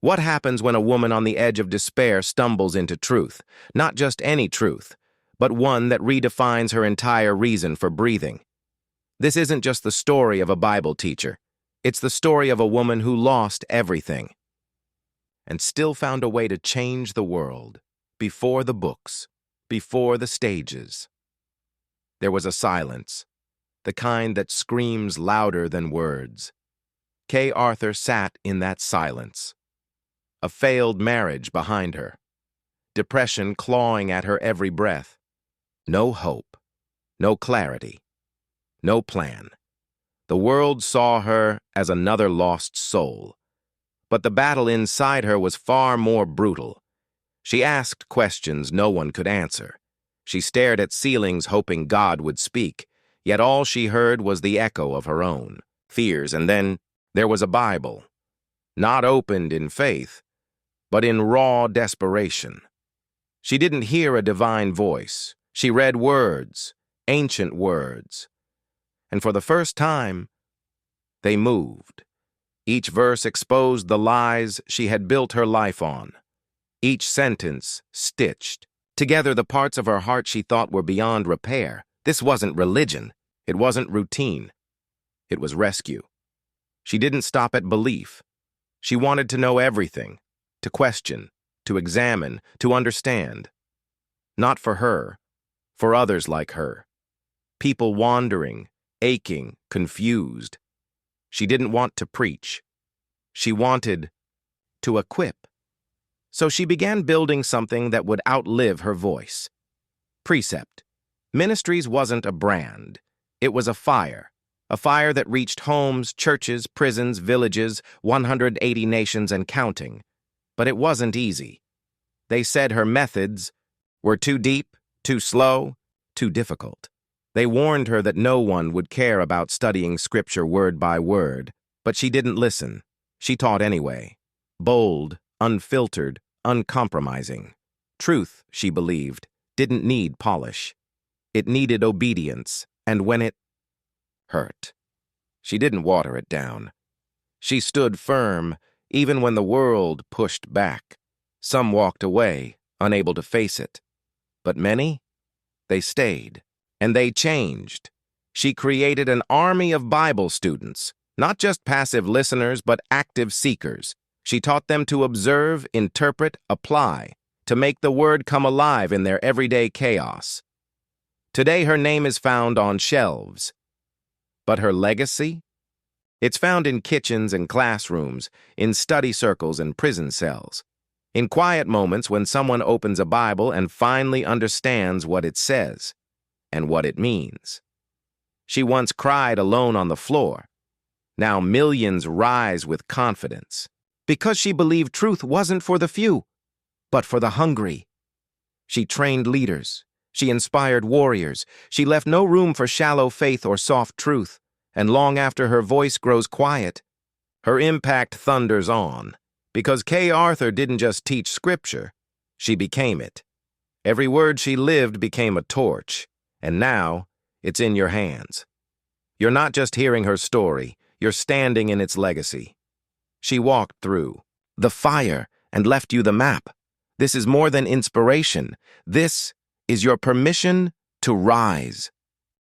What happens when a woman on the edge of despair stumbles into truth? Not just any truth, but one that redefines her entire reason for breathing. This isn't just the story of a Bible teacher. It's the story of a woman who lost everything and still found a way to change the world. Before the books, before the stages, there was a silence, the kind that screams louder than words. Kay Arthur sat in that silence. A failed marriage behind her, depression clawing at her every breath. No hope, no clarity, no plan. The world saw her as another lost soul. But the battle inside her was far more brutal. She asked questions no one could answer. She stared at ceilings hoping God would speak, yet all she heard was the echo of her own fears. And then there was a Bible, not opened in faith, but in raw desperation. She didn't hear a divine voice. She read words, ancient words. And for the first time, they moved. Each verse exposed the lies she had built her life on. Each sentence stitched together the parts of her heart she thought were beyond repair. This wasn't religion. It wasn't routine. It was rescue. She didn't stop at belief. She wanted to know everything, to question, to examine, to understand. Not for her, for others like her. People wandering, aching, confused. She didn't want to preach. She wanted to equip. So she began building something that would outlive her voice. Precept. Ministries wasn't a brand. It was a fire that reached homes, churches, prisons, villages, 180 nations and counting. But it wasn't easy. They said her methods were too deep, too slow, too difficult. They warned her that no one would care about studying scripture word by word, but she didn't listen. She taught anyway. Bold, unfiltered, uncompromising. Truth, she believed, didn't need polish. It needed obedience, and when it hurt, she didn't water it down. She stood firm, even when the world pushed back. Some walked away, unable to face it. But many, they stayed. And they changed. She created an army of Bible students, not just passive listeners, but active seekers. She taught them to observe, interpret, apply, to make the word come alive in their everyday chaos. Today, her name is found on shelves. But her legacy? It's found in kitchens and classrooms, in study circles and prison cells, in quiet moments when someone opens a Bible and finally understands what it says and what it means. She once cried alone on the floor. Now millions rise with confidence because she believed truth wasn't for the few, but for the hungry. She trained leaders. She inspired warriors. She left no room for shallow faith or soft truth. And long after her voice grows quiet, her impact thunders on. Because Kay Arthur didn't just teach scripture, she became it. Every word she lived became a torch. And now, it's in your hands. You're not just hearing her story, you're standing in its legacy. She walked through the fire and left you the map. This is more than inspiration. This is your permission to rise.